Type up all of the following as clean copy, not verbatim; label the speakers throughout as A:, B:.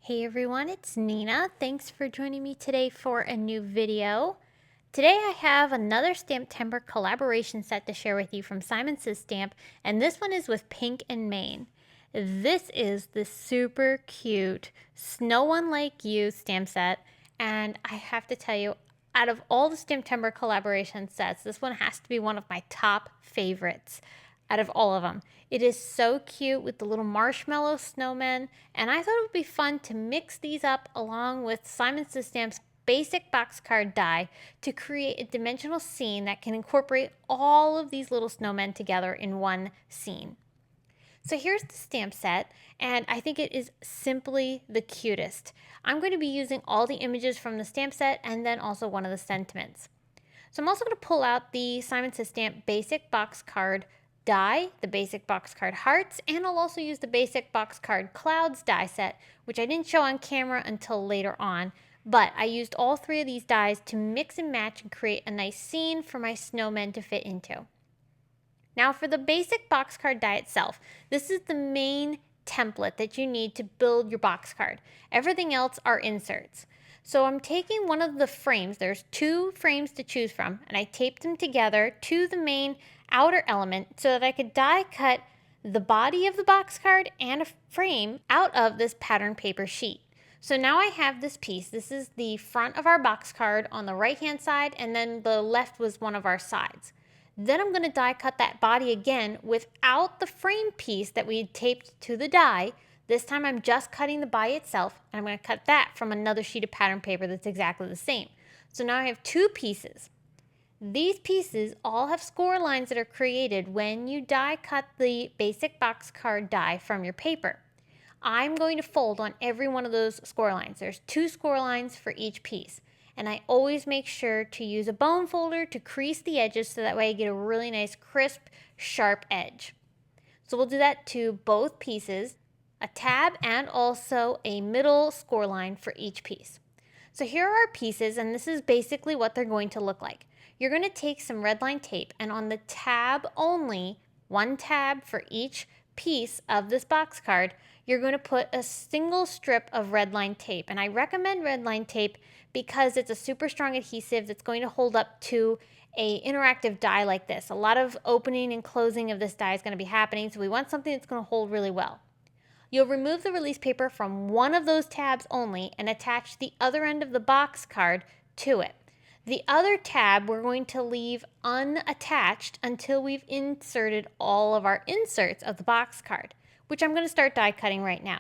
A: Hey everyone, it's Nina. Thanks for joining me today for a new video. Today I have another STAMPtember collaboration set to share with you from Simon Says Stamp, and this one is with Pink and Maine. This is the super cute Snow One Like You stamp set, and I have to tell you, out of all the STAMPtember collaboration sets, this one has to be one of my top favorites out of all of them. It is so cute with the little marshmallow snowmen, and I thought it would be fun to mix these up along with Simon Says Stamp's basic box card die to create a dimensional scene that can incorporate all of these little snowmen together in one scene. So here's the stamp set, and I think it is simply the cutest. I'm going to be using all the images from the stamp set and then also one of the sentiments. So I'm also going to pull out the Simon Says Stamp basic box card die, the basic box card hearts, and I'll also use the basic box card clouds die set, which I didn't show on camera until later on, but I used all three of these dies to mix and match and create a nice scene for my snowmen to fit into. Now for the basic box card die itself, this is the main template that you need to build your box card. Everything else are inserts. So I'm taking one of the frames, there's two frames to choose from, and I taped them together to the main outer element so that I could die cut the body of the box card and a frame out of this pattern paper sheet. So now I have this piece. This is the front of our box card on the right hand side, and then the left was one of our sides. Then I'm going to die cut that body again without the frame piece that we had taped to the die. This time I'm just cutting the body itself, and I'm going to cut that from another sheet of pattern paper that's exactly the same. So now I have two pieces. These pieces all have score lines that are created when you die cut the basic box card die from your paper. I'm going to fold on every one of those score lines. There's two score lines for each piece. And I always make sure to use a bone folder to crease the edges so that way I get a really nice crisp, sharp edge. So we'll do that to both pieces, a tab and also a middle score line for each piece. So here are our pieces, and this is basically what they're going to look like. You're going to take some red line tape, and on the tab only, one tab for each piece of this box card, you're going to put a single strip of red line tape. And I recommend red line tape because it's a super strong adhesive that's going to hold up to an interactive die like this. A lot of opening and closing of this die is going to be happening, so we want something that's going to hold really well. You'll remove the release paper from one of those tabs only and attach the other end of the box card to it. The other tab we're going to leave unattached until we've inserted all of our inserts of the box card, which I'm going to start die cutting right now.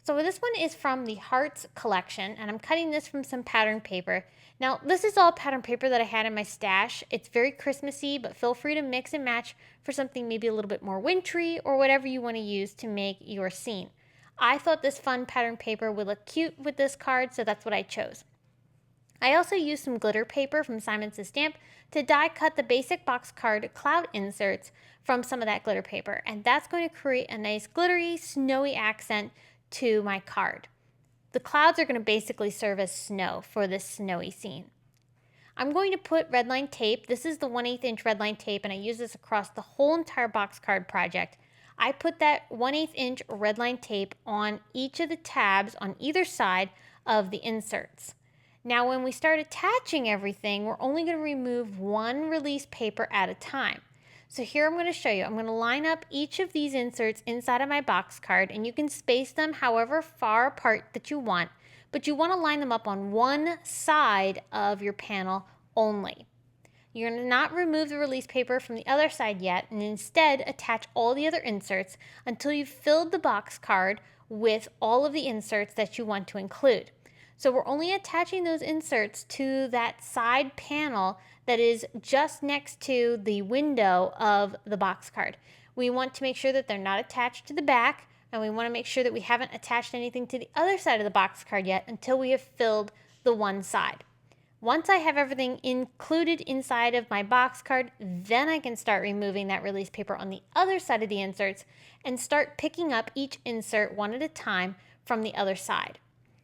A: So this one is from the Hearts collection, and I'm cutting this from some pattern paper. Now, this is all pattern paper that I had in my stash. It's very Christmassy, but feel free to mix and match for something maybe a little bit more wintry or whatever you want to use to make your scene. I thought this fun pattern paper would look cute with this card, so that's what I chose. I also used some glitter paper from Simon Says Stamp to die cut the basic box card cloud inserts from some of that glitter paper, and that's going to create a nice glittery, snowy accent to my card. The clouds are going to basically serve as snow for this snowy scene. I'm going to put red line tape. This is the 1/8 inch red line tape, and I use this across the whole entire box card project. I put that 1/8 inch red line tape on each of the tabs on either side of the inserts. Now when we start attaching everything, we're only going to remove one release paper at a time. So here I'm going to show you. I'm going to line up each of these inserts inside of my box card, and you can space them however far apart that you want, but you want to line them up on one side of your panel only. You're going to not remove the release paper from the other side yet, and instead attach all the other inserts until you've filled the box card with all of the inserts that you want to include. So we're only attaching those inserts to that side panel that is just next to the window of the box card. We want to make sure that they're not attached to the back, and we want to make sure that we haven't attached anything to the other side of the box card yet until we have filled the one side. Once I have everything included inside of my box card, then I can start removing that release paper on the other side of the inserts and start picking up each insert one at a time from the other side.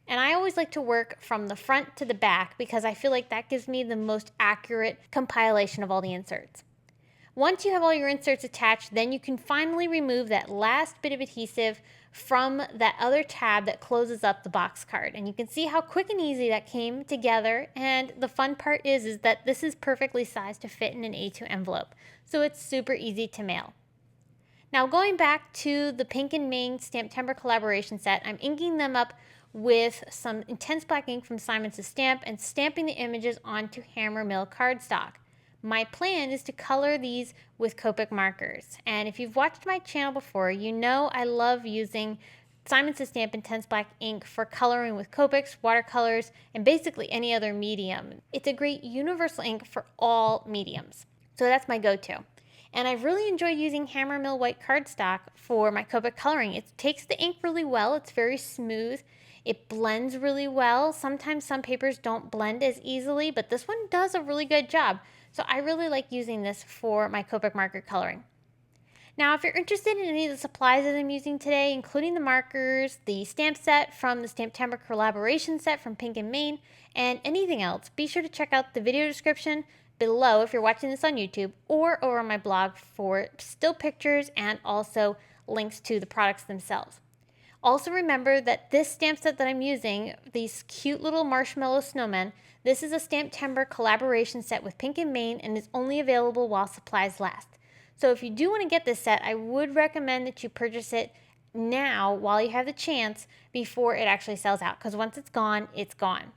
A: And I always like to work from the front to the back because I feel like that gives me the most accurate compilation of all the inserts. Once you have all your inserts attached, then you can finally remove that last bit of adhesive from that other tab that closes up the box card. And you can see how quick and easy that came together. And the fun part is that this is perfectly sized to fit in an A2 envelope. So it's super easy to mail. Now going back to the Pink and Main STAMPtember collaboration set, I'm inking them up with some intense black ink from Simon Says Stamp and stamping the images onto hammer mill cardstock. My plan is to color these with Copic markers. And if you've watched my channel before, you know I love using Simon Says Stamp Intense Black ink for coloring with Copics, watercolors, and basically any other medium. It's a great universal ink for all mediums. So that's my go-to. And I've really enjoyed using hammer mill white cardstock for my Copic coloring. It takes the ink really well. It's very smooth. It blends really well. Sometimes some papers don't blend as easily, but this one does a really good job. So I really like using this for my Copic marker coloring. Now, if you're interested in any of the supplies that I'm using today, including the markers, the stamp set from the STAMPtember collaboration set from Pink and Main, and anything else, be sure to check out the video description below if you're watching this on YouTube, or over on my blog for still pictures and also links to the products themselves. Also remember that this stamp set that I'm using, these cute little marshmallow snowmen, this is a STAMPtember collaboration set with Pink and Main and is only available while supplies last. So if you do want to get this set, I would recommend that you purchase it now while you have the chance before it actually sells out, because once it's gone, it's gone.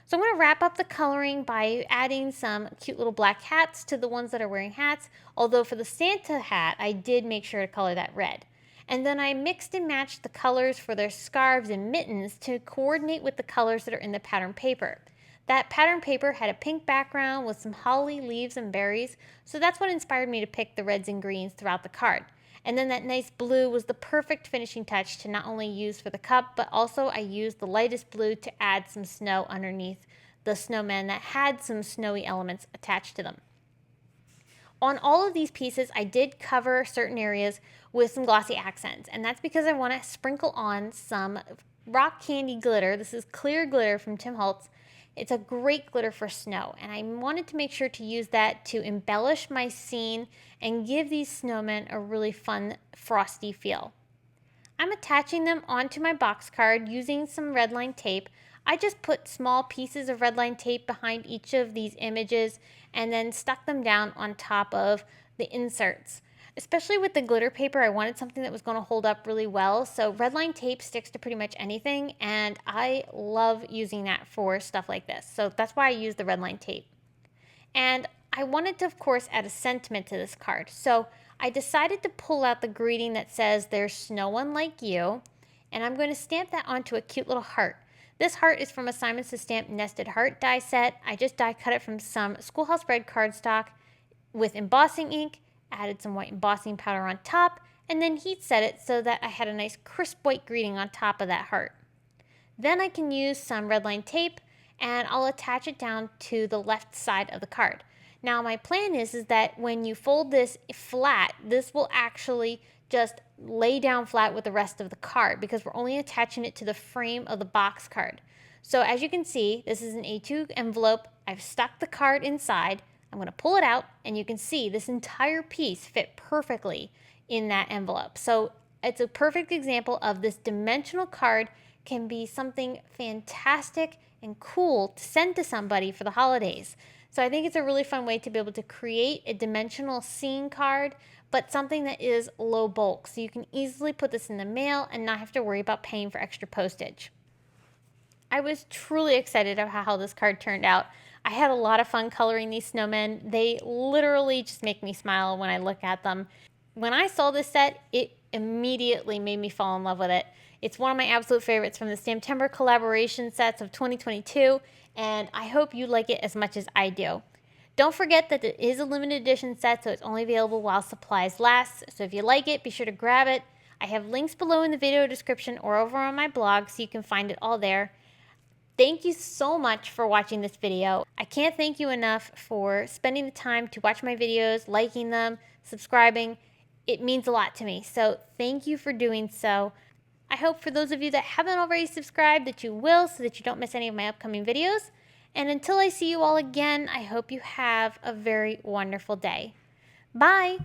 A: So I'm going to wrap up the coloring by adding some cute little black hats to the ones that are wearing hats, although for the Santa hat, I did make sure to color that red. And then I mixed and matched the colors for their scarves and mittens to coordinate with the colors that are in the pattern paper. That pattern paper had a pink background with some holly, leaves, and berries, so that's what inspired me to pick the reds and greens throughout the card. And then that nice blue was the perfect finishing touch to not only use for the cup, but also I used the lightest blue to add some snow underneath the snowmen that had some snowy elements attached to them. On all of these pieces, I did cover certain areas with some glossy accents, and that's because I want to sprinkle on some rock candy glitter. This is clear glitter from Tim Holtz. It's a great glitter for snow, and I wanted to make sure to use that to embellish my scene and give these snowmen a really fun, frosty feel. I'm attaching them onto my box card using some red line tape. I just put small pieces of red line tape behind each of these images and then stuck them down on top of the inserts. Especially with the glitter paper, I wanted something that was going to hold up really well. So red line tape sticks to pretty much anything, and I love using that for stuff like this. So that's why I use the red line tape. And I wanted to, of course, add a sentiment to this card. So I decided to pull out the greeting that says, "There's no one like you," and I'm going to stamp that onto a cute little heart. This heart is from a Simon Says Stamp nested heart die set. I just die cut it from some Schoolhouse Red cardstock with embossing ink, added some white embossing powder on top, and then heat set it so that I had a nice crisp white greeting on top of that heart. Then I can use some red line tape and I'll attach it down to the left side of the card. Now my plan is that when you fold this flat, this will actually just lay down flat with the rest of the card because we're only attaching it to the frame of the box card. So as you can see, this is an A2 envelope. I've stuck the card inside. I'm going to pull it out, and you can see this entire piece fit perfectly in that envelope. So it's a perfect example of this dimensional card can be something fantastic and cool to send to somebody for the holidays. So I think it's a really fun way to be able to create a dimensional scene card, but something that is low bulk. So you can easily put this in the mail and not have to worry about paying for extra postage. I was truly excited about how this card turned out. I had a lot of fun coloring these snowmen. They literally just make me smile when I look at them. When I saw this set, it immediately made me fall in love with it. It's one of my absolute favorites from the STAMPtember collaboration sets of 2022, and I hope you like it as much as I do. Don't forget that it is a limited edition set, so it's only available while supplies last. So if you like it, be sure to grab it. I have links below in the video description or over on my blog, so you can find it all there. Thank you so much for watching this video. I can't thank you enough for spending the time to watch my videos, liking them, subscribing. It means a lot to me, so thank you for doing so. I hope for those of you that haven't already subscribed that you will, so that you don't miss any of my upcoming videos. And until I see you all again, I hope you have a very wonderful day. Bye!